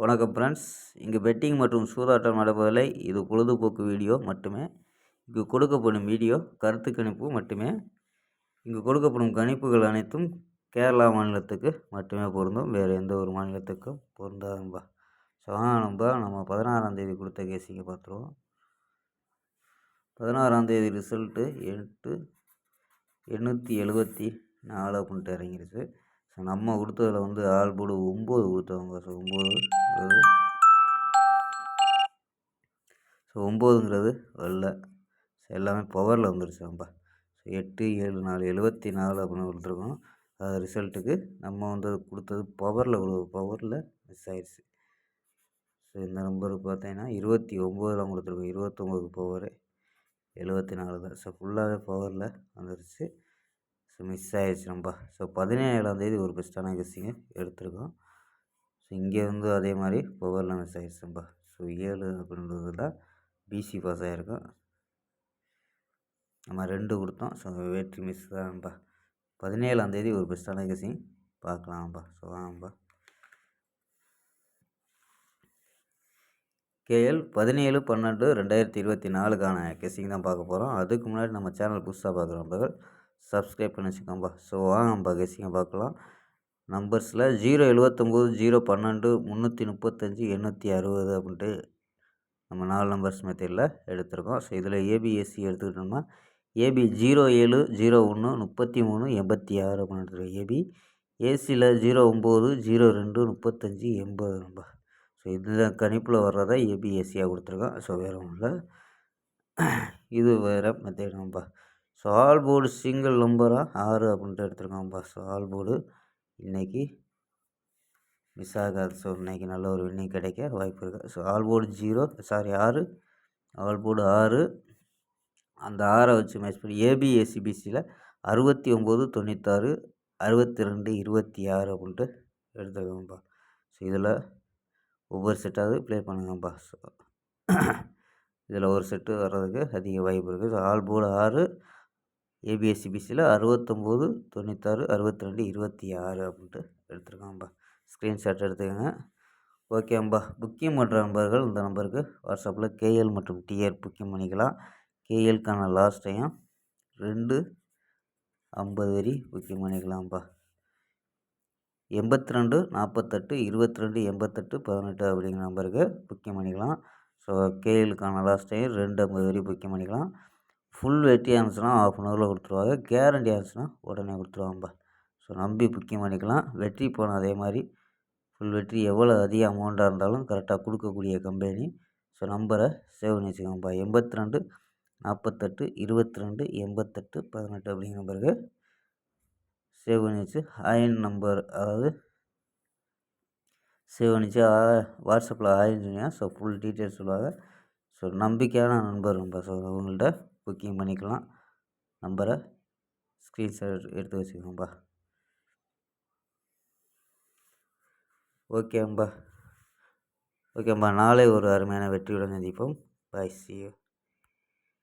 வணக்கம் ஃப்ரெண்ட்ஸ். இங்கு பெட்டிங் மற்றும் சூதாட்டம் நடப்பதில்லை. இது பொழுதுபோக்கு வீடியோ மட்டுமே. இங்கு கொடுக்கப்படும் வீடியோ கருத்து கணிப்பு மட்டுமே. இங்கு கொடுக்கப்படும் கணிப்புகள் அனைத்தும் கேரளா மாநிலத்துக்கு மட்டுமே பொருந்தும். வேறு எந்த ஒரு மாநிலத்துக்கும் பொருந்தாதும்பா. ஸோ நம்ம 16ஆம் தேதி கொடுத்த கேஸிங்க பார்த்துருவோம். 16ஆம் தேதி ரிசல்ட்டு 874 அப்படின்ட்டு இறங்கிருச்சு. ஸோ நம்ம கொடுத்ததில் ஆல் போர்டு 9 கொடுத்தவங்க. ஸோ 9ங்கிறது வரல. ஸோ எல்லாமே பவரில் வந்துருச்சாம்பா. ஸோ 8, 7, 4 74 அப்படின்னு கொடுத்துருக்கோம். அது ரிசல்ட்டுக்கு நம்ம கொடுத்தது பவரில் மிஸ் ஆயிடுச்சு. ஸோ இந்த நம்பருக்கு பார்த்தீங்கன்னா 29 கொடுத்துருக்கோம். 29 பவரு 74 தான். ஸோ ஃபுல்லாகவே பவரில் வந்துருச்சு. ஸோ மிஸ் ஆகிடுச்சு நம்ப. ஸோ 17ஆம் தேதி ஒரு பெஸ்ட்டான கெஸ்ஸிங்க எடுத்திருக்கோம். ஸோ இங்கே அதே மாதிரி பவரில் மிஸ் ஆகிடுச்சும்பா. ஸோ 7 அப்படின்றது தான் பிசி பாஸ் ஆகிருக்கோம். நம்ம 2 கொடுத்தோம். ஸோ வெற்றி மிஸ் தான்ப்பா. 17ஆம் தேதி ஒரு பெஸ்ட்டான கெஸ்ஸிங் பார்க்கலாம்ப்பா. ஸோ வாங்கப்பா. கேஎல் 17/12/2024க்கான கெஸ்ஸிங் தான் பார்க்க போகிறோம். அதுக்கு முன்னாடி நம்ம சேனல் புதுசாக பார்க்குறவங்க சப்ஸ்கிரைப் பண்ணி வச்சுக்கோம்பா. ஸோ வாங்கப்பா கெஸ்ஸிங்கை பார்க்கலாம். நம்பர்ஸில் 079, 012, 335, 860 அப்படின்ட்டு நம்ம 4 நம்பர்ஸ் மெத்தடில் எடுத்திருக்கோம். ஸோ இதில் ஏபிஎஸ்சி எடுத்துக்கிட்டோம்னா ஏபி 07, 01, 33, 86 அப்படின்னு எடுத்துருக்கோம். ஏபி ஏசியில் 09, 02, 35, 80 நம்ப. ஸோ இதுதான் கணிப்பில் வர்றதா ஏபிஎஸ்சியாக கொடுத்துருக்கோம். ஸோ வேறு ஒன்றும் இல்லை, இது வேறு மெத்தட் நம்ப. ஸோ ஆல் போர்டு சிங்கிள் நம்பராக 6 அப்படின்ட்டு எடுத்துருக்கோம்ப்பா. ஸோ ஆல் போர்டு இன்றைக்கி மிஸ் ஆகாது. ஸோ இன்றைக்கி நல்ல ஒரு வின்னிங் கிடைக்க வாய்ப்பு இருக்குது. So all board 6, all board 6, அந்த 6 வச்சு மேட்ச் பண்ணி ஏபிஎஸ்சிபிசியில் 69, 96, 62, 26 அப்படின்ட்டு எடுத்துருக்கோம்ப்பா. ஸோ இதில் ஒவ்வொரு செட்டாவது ப்ளே பண்ணுங்கப்பா. ஸோ இதில் ஒரு செட்டு வர்றதுக்கு அதிக வாய்ப்பு இருக்குது. ஸோ ஆல் போர்டு 6, ஏபிஎஸ்சிபிசியில் 69, 96, 62, 26 அப்படின்ட்டு எடுத்துருக்கோம்ப்பா. ஸ்க்ரீன்ஷாட் எடுத்துக்கோங்க. ஓகேம்பா. புக்கிங் பண்ணுற நம்பர்கள் இந்த நம்பருக்கு வாட்ஸ்அப்பில் கேஎல் மற்றும் டிஆர் புக்கிங் பண்ணிக்கலாம். கேஎல்க்கான லாஸ்ட் டைம் 2:50 வரி புக்கிங் பண்ணிக்கலாம்ப்பா. 82 48 22 88 18 அப்படிங்கிற நம்பருக்கு புக்கிங் பண்ணிக்கலாம். ஸோ கேஎலுக்கான லாஸ்ட் டைம் 2:50 வரி புக்கிங் பண்ணிக்கலாம். ஃபுல் வெட்டி ஆனிச்சுன்னா ½ அன் ஹவரில் கொடுத்துருவாங்க. கேரண்டி ஆனிச்சுன்னா உடனே கொடுத்துருவாங்கப்பா. ஸோ நம்பி புக்கிங் பண்ணிக்கலாம். வெற்றி போன அதே மாதிரி ஃபுல் வெற்றி எவ்வளோ அதிக அமௌண்ட்டாக இருந்தாலும் கரெக்டாக கொடுக்கக்கூடிய கம்பெனி. ஸோ நம்பரை சேவ் பண்ணி வச்சுக்கோங்கப்பா. 82 48 22 88 18 அப்படிங்கிற நம்பருக்கு சேவ் பண்ணி வச்சு நம்பர், அதாவது சேவ் பண்ணிச்சு வாட்ஸ்அப்பில் சொன்னீங்கன்னா ஸோ ஃபுல் டீட்டெயில்ஸ் சொல்லுவாங்க. ஸோ நம்பிக்கையான நம்பர் நம்ப. ஸோ உங்கள்கிட்ட புக்கிங் பண்ணிக்கலாம். நம்பரை ஸ்க்ரீன்ஷாட் எடுத்து வச்சுக்கோங்கப்பா. ஓகேம்பா. நாளை ஒரு அருமையான வெற்றியுடன் சந்திப்போம். பாய், see you.